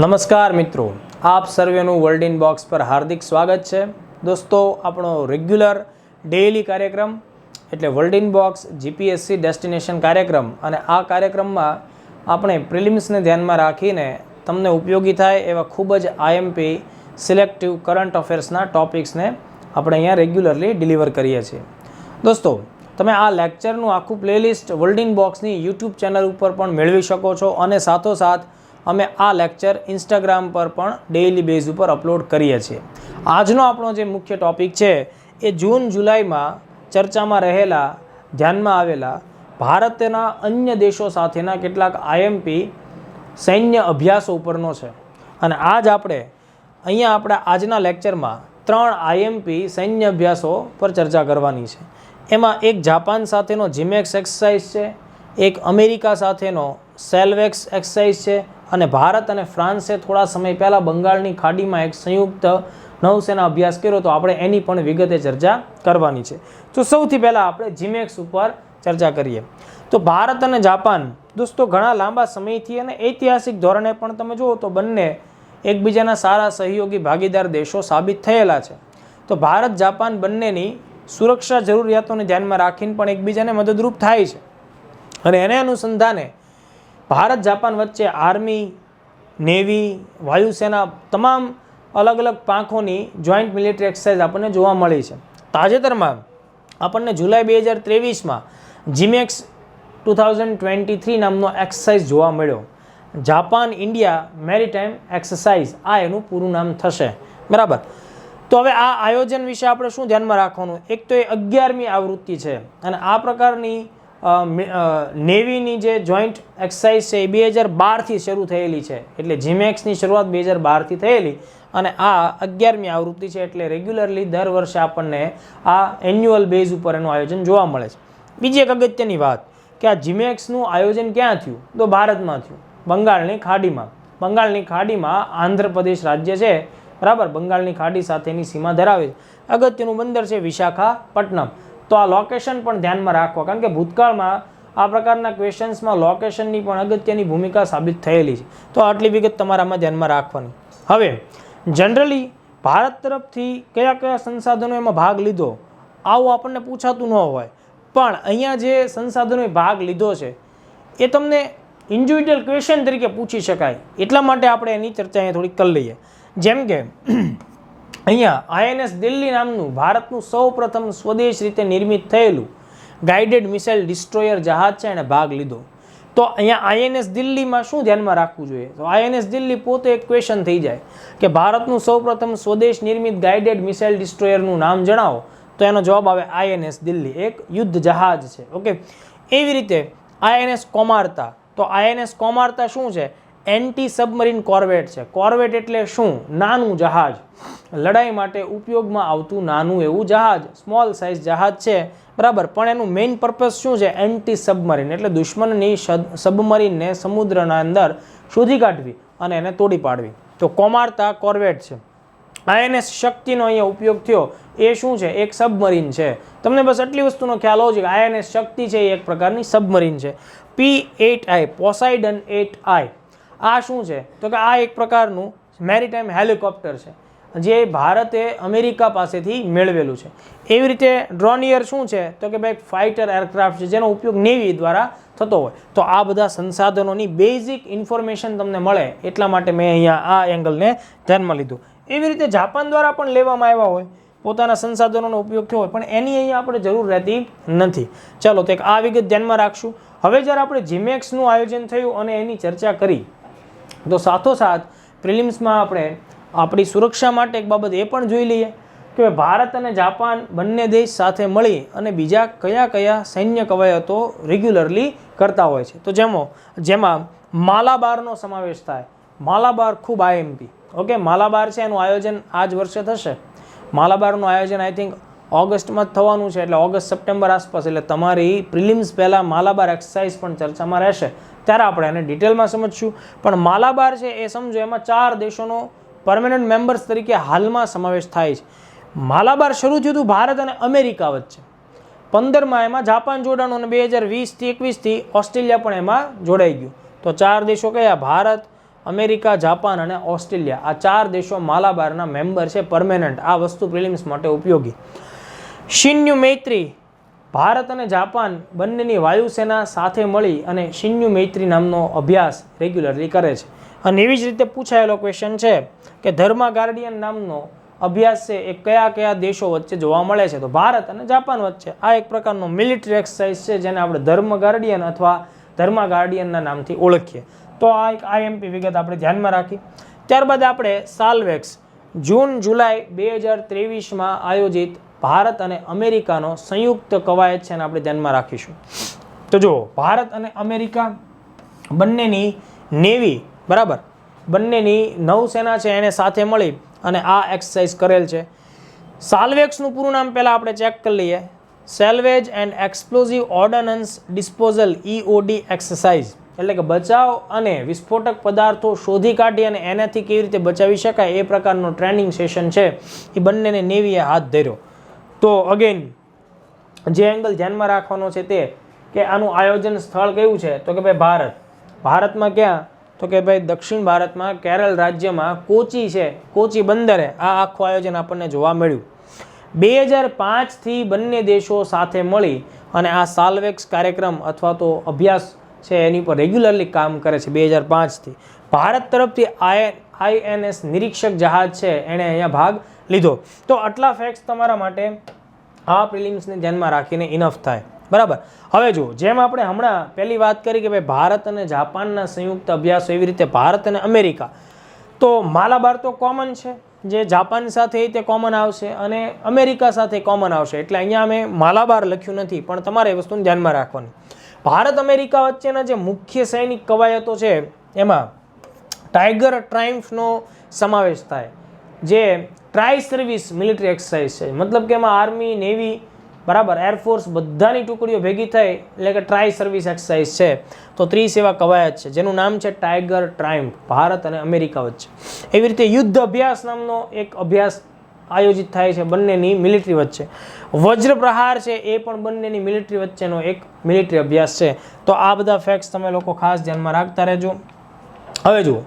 નમસ્કાર મિત્રો, આપ સર્વેનું વર્લ્ડ ઇન બોક્સ પર હાર્દિક સ્વાગત છે. દોસ્તો, આપણો રેગ્યુલર ડેઇલી કાર્યક્રમ એટલે world in box GPSC destination કાર્યક્રમ, અને આ કાર્યક્રમમાં આપણે પ્રિલિમ્સને ધ્યાનમાં રાખીને તમને ઉપયોગી થાય એવા ખૂબ જ આઈએમપી સિલેક્ટિવ કરંટ અફેર્સના ટોપિક્સને આપણે અહીંયા રેગ્યુલરલી ડિલિવર કરીએ છીએ. દોસ્તો, તમે આ લેક્ચરનું આખું પ્લેલિસ્ટ વર્લ્ડ ઇન બોક્સની યુટ્યુબ ચેનલ ઉપર પણ મેળવી શકો છો, અને સાથોસાથ અમે આ લેક્ચર ઇન્સ્ટાગ્રામ પર પણ ડેઇલી બેઝ ઉપર અપલોડ કરીએ છીએ. આજનો આપણો જે મુખ્ય ટૉપિક છે એ જૂન જુલાઈમાં ચર્ચામાં રહેલા, ધ્યાનમાં આવેલા ભારતના અન્ય દેશો સાથેના કેટલાક આઈએમપી સૈન્ય અભ્યાસો ઉપરનો છે. અને આપણે આપણા આજના લેક્ચરમાં 3 આઈએમપી સૈન્ય અભ્યાસો પર ચર્ચા કરવાની છે. એમાં એક જાપાન સાથેનો જીમેક્સ એક્સરસાઇઝ છે, એક અમેરિકા સાથેનો સેલ્વેક્સ એક્સરસાઇઝ છે, અને ભારત અને ફ્રાન્સે થોડા સમય પહેલાં બંગાળની ખાડીમાં એક સંયુક્ત નૌસેના અભ્યાસ કર્યો, તો આપણે એની પણ વિગતે ચર્ચા કરવાની છે. તો સૌથી પહેલાં આપણે જીમેક્સ ઉપર ચર્ચા કરીએ. તો ભારત અને જાપાન દોસ્તો ઘણા લાંબા સમયથી અને ઐતિહાસિક ધોરણે પણ તમે જુઓ તો બંને એકબીજાના સારા સહયોગી ભાગીદાર દેશો સાબિત થયેલા છે. તો ભારત જાપાન બંનેની સુરક્ષા જરૂરિયાતોને ધ્યાનમાં રાખીને પણ એકબીજાને મદદરૂપ થાય છે, અને એને અનુસંધાને ભારત જાપાન વચ્ચે આર્મી, નેવી, વાયુસેના તમામ અલગ અલગ પાંખોની જોઈન્ટ મિલિટરી એક્સરસાઇઝ આપણને જોવા મળી છે. તાજેતરમાં આપણને જુલાઈ 2023માં જીમેક્સ 2023 નામનો એક્સરસાઇઝ જોવા મળ્યો. જાપાન ઇન્ડિયા મેરીટાઈમ એક્સરસાઇઝ, આ એનું પૂરું નામ થશે, બરાબર. તો હવે આ આયોજન વિશે આપણે શું ધ્યાનમાં રાખવાનું? એક તો એ 11મી આવૃત્તિ છે, અને આ પ્રકારની નેવીની જે જોઈન્ટ એક્સરસાઇઝ છે એ 2012થી શરૂ થયેલી છે. એટલે જીમેક્સની શરૂઆત 2012થી થયેલી, અને આ 11મી આવૃત્તિ છે. એટલે રેગ્યુલરલી દર વર્ષે આપણને આ એન્યુઅલ બેઝ ઉપર એનું આયોજન જોવા મળે છે. બીજી એક અગત્યની વાત કે આ જીમેક્સનું આયોજન ક્યાં થયું? તો ભારતમાં થયું, બંગાળની ખાડીમાં. બંગાળની ખાડીમાં આંધ્રપ્રદેશ રાજ્ય છે, બરાબર, બંગાળની ખાડી સાથેની સીમા ધરાવે છે. અગત્યનું બંદર છે વિશાખાપટ્ટનમ. તો આ લોકેશન પણ ધ્યાનમાં રાખવા, કારણ કે ભૂતકાળમાં આ પ્રકારના ક્વેશ્ચન્સમાં લોકેશનની પણ અગત્યની ભૂમિકા સાબિત થયેલી છે. તો આટલી વિગત તમારામાં ધ્યાનમાં રાખવાની. હવે જનરલી ભારત તરફથી કયા કયા સંસાધનો એમાં ભાગ લીધો, આવું આપણને પૂછાતું ન હોય, પણ અહીંયા જે સંસાધનોએ ભાગ લીધો છે એ તમને ઇન્ડિવિડ્યુઅલ ક્વેશ્ચન તરીકે પૂછી શકાય, એટલા માટે આપણે એની ચર્ચા અહીંયા થોડી કરી લઈએ. જેમ કે અહીંયા આઈએનએસ દિલ્હી નામનું ભારતનું સૌપ્રથમ સ્વદેશ રીતે નિર્મિત થયેલું ગાઇડેડ મિસાઇલ ડિસ્ટ્રોયર જહાજ છે, એણે ભાગ લીધો. તો અહીંયા આઈએનએસ દિલ્હીમાં શું ધ્યાનમાં રાખવું જોઈએ? તો આઈએનએસ દિલ્હી પોતે એક ક્વેશ્ચન થઈ જાય કે ભારતનું સૌપ્રથમ સ્વદેશ નિર્મિત ગાઇડેડ મિસાઇલ ડિસ્ટ્રોયરનું નામ જણાવો, તો એનો જવાબ આવે આઈએનએસ દિલ્હી, એક યુદ્ધ જહાજ છે. ઓકે, એવી રીતે આઈએનએસ કોમારતા. તો આઈએનએસ કોમારતા શું છે? એન્ટી સબમરીન કોર્વેટ છે. કોર્વેટ એટલે શું? નાનું જહાજ, લડાઈ માટે ઉપયોગમાં આવતું નાનું એવું જહાજ, સ્મોલ સાઇઝ જહાજ છે, બરાબર. પણ એનું મેઇન પર્પઝ શું છે? એન્ટી સબમરીન, એટલે દુશ્મનની સબમરીનને સમુદ્રના અંદર શોધી કાઢવી અને એને તોડી પાડવી. તો કોમારતા કોર્વેટ છે. આઈએનએસ શક્તિનો અહીંયા ઉપયોગ થયો, એ શું છે? એક સબમરીન છે. તમને બસ આટલી વસ્તુનો ખ્યાલ હોવો જોઈએ કે આઈએનએસ શક્તિ છે એ એક પ્રકારની સબમરીન છે. P8I પોસાઇડન 8I, આ શું છે? તો કે આ એક પ્રકારનું મેરીટાઈમ હેલિકોપ્ટર છે, જે ભારતે અમેરિકા પાસેથી મેળવેલું છે. એવી રીતે ડ્રોનિયર શું છે? તો કે ભાઈ ફાઇટર એરક્રાફ્ટ છે, જેનો ઉપયોગ નેવી દ્વારા થતો હોય. તો આ બધા સંસાધનોની બેઝિક ઇન્ફોર્મેશન તમને મળે, એટલા માટે મેં અહીંયા આ એંગલને ધ્યાનમાં લીધું. એવી રીતે જાપાન દ્વારા પણ લેવામાં આવ્યા હોય, પોતાના સંસાધનોનો ઉપયોગ થયો હોય, પણ એની અહીંયા આપણે જરૂર રહેતી નથી. ચાલો, તો એક આ વિગત ધ્યાનમાં રાખશું. હવે જ્યારે આપણે જીમેક્સનું આયોજન થયું અને એની ચર્ચા કરી, તો સાથોસાથ પ્રિલિમ્સમાં આપણે આપણી સુરક્ષા માટે એક બાબત એ પણ જોઈ લઈએ કે ભારત અને જાપાન બંને દેશ સાથે મળી અને બીજા કયા કયા સૈન્ય કવાયતો રેગ્યુલરલી કરતા હોય છે. તો જેમાં માલાબારનો સમાવેશ થાય. માલાબાર ખૂબ આઈએમપી. ઓકે, માલાબાર છે, એનું આયોજન આ જ વર્ષે થશે. માલાબારનું આયોજન આઈ થિંક ઓગસ્ટમાં જ થવાનું છે, એટલે ઓગસ્ટ સપ્ટેમ્બર આસપાસ. એટલે તમારી પ્રિલિમ્સ પહેલાં માલાબાર એક્સરસાઇઝ પણ ચર્ચામાં રહેશે, ત્યારે આપણે એને ડિટેલમાં સમજશું. પણ માલાબાર છે એ સમજો, એમાં 4 દેશોનો પરમેનન્ટ મેમ્બર્સ તરીકે હાલમાં સમાવેશ થાય છે. માલાબાર શરૂ થયું હતું ભારત અને અમેરિકા વચ્ચે. 15માં એમાં જાપાન જોડાણું, અને 2020થી 21થી ઓસ્ટ્રેલિયા પણ એમાં જોડાઈ ગયું. તો 4 દેશો કયા? ભારત, અમેરિકા, જાપાન અને ઓસ્ટ્રેલિયા આ 4 દેશો માલાબારના મેમ્બર છે પરમેનન્ટ. આ વસ્તુ પ્રિલિમ્સ માટે ઉપયોગી. શિન્યુ મૈત્રી, ભારત અને જાપાન બંનેની વાયુસેના સાથે મળી અને શિન્યુ મૈત્રી નામનો અભ્યાસ રેગ્યુલરલી કરે છે. અને એવી જ રીતે પૂછાયેલો ક્વેશ્ચન છે કે ધર્મા ગાર્ડિયન નામનો અભ્યાસ છે એ કયા કયા દેશો વચ્ચે જોવા મળે છે? તો ભારત અને જાપાન વચ્ચે. આ એક પ્રકારનો મિલિટરી એક્સરસાઇઝ છે જેને આપણે ધર્મ ગાર્ડિયન અથવા ધર્મા ગાર્ડિયનના નામથી ઓળખીએ. તો આ એક IMP વિગત આપણે ધ્યાનમાં રાખી. ત્યારબાદ આપણે સાલ્વેક્સ જૂન જુલાઈ 2023માં આયોજિત ભારત અને અમેરિકાનો સંયુક્ત કવાયત છે અને આપણે ધ્યાનમાં રાખીશું. તો જુઓ, ભારત અને અમેરિકા બંનેની નેવી, બરાબર, બંનેની નૌસેના છે એને સાથે મળી અને આ એક્સરસાઇઝ કરેલ છે. સાલ્વેક્સનું પૂરું નામ પહેલાં આપણે ચેક કરી લઈએ. Salvage and explosive ordnance disposal EOD exercise, એટલે કે બચાવ અને વિસ્ફોટક પદાર્થો શોધી કાઢી અને એનાથી કેવી રીતે બચાવી શકાય એ પ્રકારનો ટ્રેનિંગ સેશન છે એ બંનેને નેવીએ હાથ ધર્યો. તો અગેન જે એંગલ ધ્યાનમાં રાખવાનો છે તે કે આનું આયોજન સ્થળ કયું છે? તો કે ભાઈ ભારત. ભારતમાં ક્યાં? તો કે ભાઈ દક્ષિણ ભારતમાં કેરળ રાજ્યમાં કોચી છે, કોચી બંદરે આ આખું આયોજન આપણને જોવા મળ્યું. 2005થી બંને દેશો સાથે મળી અને આ સાલ્વેક્સ કાર્યક્રમ અથવા તો અભ્યાસ છે એની પર રેગ્યુલરલી કામ કરે છે. 2005થી ભારત તરફથી INS નિરીક્ષક જહાજ છે એણે અહીંયા ભાગ લીધો. તો આટલા ફેક્ટ્સ તમારા માટે આ પ્રિલિમ્સને ધ્યાનમાં રાખીને ઇનફ થાય, બરાબર. હવે જુઓ, જેમ આપણે હમણાં પહેલી વાત કરી કે ભાઈ ભારત અને જાપાનના સંયુક્ત અભ્યાસો, એવી રીતે ભારત અને અમેરિકા. તો માલાબાર તો કોમન છે, જે જાપાન સાથે તે કોમન આવશે અને અમેરિકા સાથે કોમન આવશે. એટલે અહીંયા અમે માલાબાર લખ્યું નથી, પણ તમારે એ વસ્તુને ધ્યાનમાં રાખવાની. ભારત અમેરિકા વચ્ચેના જે મુખ્ય સૈનિક કવાયતો છે એમાં ટાઈગર ટ્રાયમ્ફનો સમાવેશ થાય, જે ટ્રાય સર્વિસ મિલિટરી એક્સરસાઇઝ છે. મતલબ કે એમાં આર્મી, નેવી, બરાબર, એરફોર્સ બધાની ટુકડીઓ ભેગી થઈ એટલે કે ટ્રાય સર્વિસ એક્સરસાઇઝ છે. તો 30 એવા કવાયત છે જેનું નામ છે ટાઈગર ટ્રાયમ્ફ, ભારત અને અમેરિકા વચ્ચે. એવી રીતે યુદ્ધ અભ્યાસ નામનો એક અભ્યાસ આયોજિત થાય છે બંનેની મિલિટરી વચ્ચે. વજ્ર પ્રહાર છે એ પણ બંનેની મિલિટરી વચ્ચેનો એક મિલિટરી અભ્યાસ છે. તો આ બધા ફેક્ટ્સ તમે લોકો ખાસ ધ્યાનમાં રાખતા રહેજો. હવે જુઓ,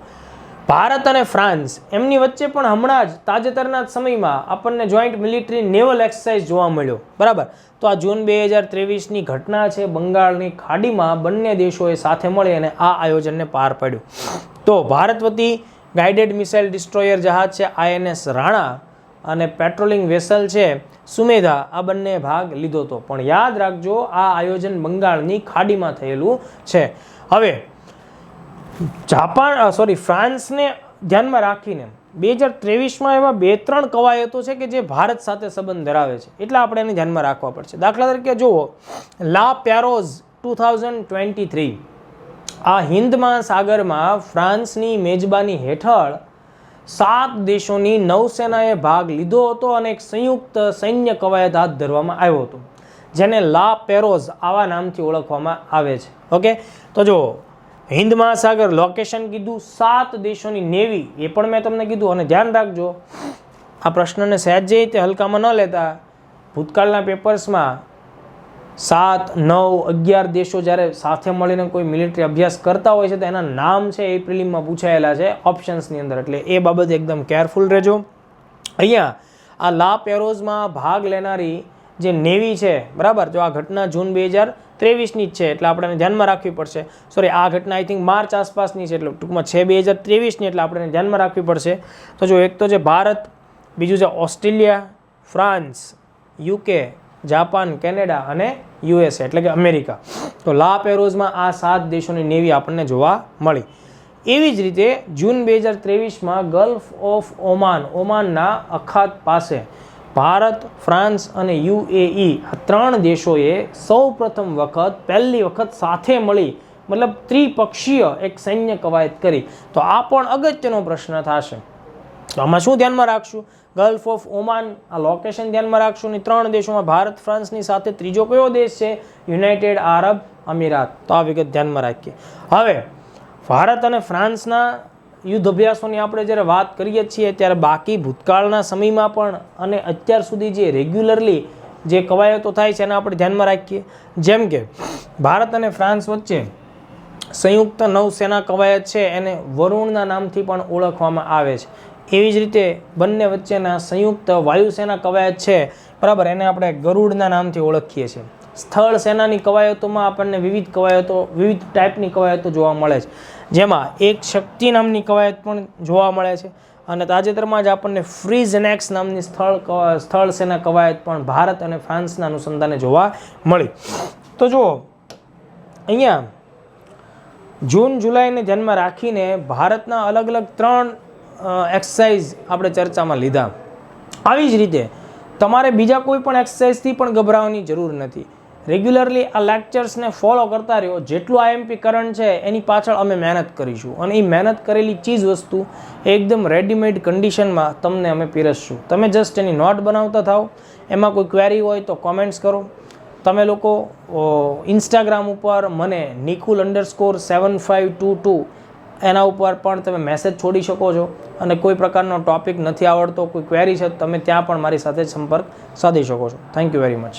ભારત અને ફ્રાન્સ એમની વચ્ચે પણ હમણાં જ તાજેતરના સમયમાં આપણને જોઈન્ટ મિલિટરી નેવલ એક્સરસાઇઝ જોવા મળ્યો, બરાબર. તો આ જૂન 2023ની ઘટના છે. બંગાળની ખાડીમાં બંને દેશોએ સાથે મળી અને આ આયોજનને પાર પાડ્યું. તો ભારત વતી ગાઇડેડ મિસાઇલ ડિસ્ટ્રોયર જહાજ છે INS રાણા અને પેટ્રોલિંગ વેસલ છે સુમેધા, આ બંને ભાગ લીધો હતો. પણ યાદ રાખજો, આ આયોજન બંગાળની ખાડીમાં થયેલું છે. હવે ફ્રાન્સને ધ્યાનમાં રાખીને 2023માં એવા 2-3 કવાયતો છે કે જે ભારત સાથે સંબંધ ધરાવે છે, એટલે આપણે એને ધ્યાનમાં રાખવા પડશે. દાખલા તરીકે જુઓ, લા પેરોઝ 2023 આ હિન્દ મહાસાગરમાં ફ્રાન્સની મેજબાની હેઠળ 7 દેશોની નૌસેનાએ ભાગ લીધો હતો અને એક સંયુક્ત સૈન્ય કવાયત હાથ ધરવામાં આવ્યો હતો, જેને લા પેરોઝ આવા નામથી ઓળખવામાં આવે છે. ઓકે, તો જુઓ, હિન્દ મહાસાગર લોકેશન કીધું, 7 દેશોની નેવી એ પણ મેં તમને કીધું. અને ધ્યાન રાખજો, આ પ્રશ્નને સહેજ જે રીતે હલકામાં ન લેતા. ભૂતકાળના પેપર્સમાં 7, 9, 11 દેશો જ્યારે સાથે મળીને કોઈ મિલિટરી અભ્યાસ કરતા હોય છે તો એના નામ છે એ પ્રિલિમમાં પૂછાયેલા છે ઓપ્શન્સની અંદર, એટલે એ બાબતે એકદમ કેરફુલ રહેજો. અહીંયા આ લા પેરોઝમાં ભાગ લેનારી જે નેવી છે, બરાબર, જો આ ઘટના જૂન 2023ની જ છે એટલે આપણે એને ધ્યાનમાં રાખવી પડશે. સોરી, આ ઘટના આઈ થિંક માર્ચ આસપાસની છે, એટલે ટૂંકમાં છે 2023ની, એટલે આપણે એને ધ્યાનમાં રાખવી પડશે. તો જો એક તો છે ભારત, બીજું છે Australia, France, UK, Japan, Canada અને USA એટલે કે અમેરિકા. તો લા પેરોઝમાં આ 7 દેશોની નેવી આપણને જોવા મળી. એવી જ રીતે જૂન 2023માં ગલ્ફ ઓફ ઓમાનના અખાત પાસે ભારત, ફ્રાન્સ અને UAE આ 3 દેશોએ પહેલી વખત સાથે મળી, મતલબ ત્રિપક્ષીય એક સૈન્ય કવાયત કરી. તો આ પણ અગત્યનો પ્રશ્ન થશે. તો આમાં શું ધ્યાનમાં રાખશું? ગલ્ફ ઓફ ઓમાન આ લોકેશન ધ્યાનમાં રાખશું. અને 3 દેશોમાં ભારત, ફ્રાન્સની સાથે ત્રીજો કયો દેશ છે? યુનાઇટેડ આરબ અમીરાત. તો આ વિગત ધ્યાનમાં રાખીએ. હવે ભારત અને ફ્રાન્સના યુદ્ધ અભ્યાસોની આપણે જ્યારે વાત કરીએ છીએ ત્યારે બાકી ભૂતકાળના સમયમાં પણ અને અત્યાર સુધી જે રેગ્યુલરલી જે કવાયતો થાય છે એને આપણે ધ્યાનમાં રાખીએ. જેમ કે ભારત અને ફ્રાન્સ વચ્ચે સંયુક્ત નૌસેના કવાયત છે એને વરુણના નામથી પણ ઓળખવામાં આવે છે. એવી જ રીતે બંને વચ્ચેના સંયુક્ત વાયુસેના કવાયત છે બરાબર, એને આપણે ગરુડના નામથી ઓળખીએ છીએ. સ્થળ સેનાની કવાયતોમાં આપણને વિવિધ ટાઈપની કવાયતો જોવા મળે છે, જેમાં એક શક્તિ નામની કવાયત પણ જોવા મળે છે અને તાજેતરમાં જ આપણને ફ્રીઝનેક્સ નામની સ્થળ સેના કવાયત પણ ભારત અને ફ્રાન્સના અનુસંધાને જોવા મળી. તો જુઓ અહીંયા જૂન જુલાઈને ધ્યાનમાં રાખીને ભારતના અલગ અલગ 3 એક્સરસાઇઝ આપણે ચર્ચામાં લીધા. આવી જ રીતે તમારે બીજા કોઈ પણ એક્સરસાઇઝથી પણ ગભરાવાની જરૂર નથી. રેગ્યુલરલી આ લેક્ચર્સને ફોલો કરતા રહ્યો. જેટલું આઈએમપી કરંટ છે એની પાછળ અમે મહેનત કરીશું અને એ મહેનત કરેલી ચીજ વસ્તુ એકદમ રેડીમેડ કન્ડિશનમાં તમને અમે પીરસશું. તમે જસ્ટ એની નોટ બનાવતા થાઓ. એમાં કોઈ ક્વેરી હોય તો કોમેન્ટ્સ કરો. તમે લોકો ઇન્સ્ટાગ્રામ ઉપર મને nikul_7522 એના ઉપર પણ તમે મેસેજ છોડી શકો છો અને કોઈ પ્રકારનો ટોપિક નથી આવડતો, કોઈ ક્વેરી છે તમે ત્યાં પણ મારી સાથે સંપર્ક સાધી શકો છો. Thank you very much.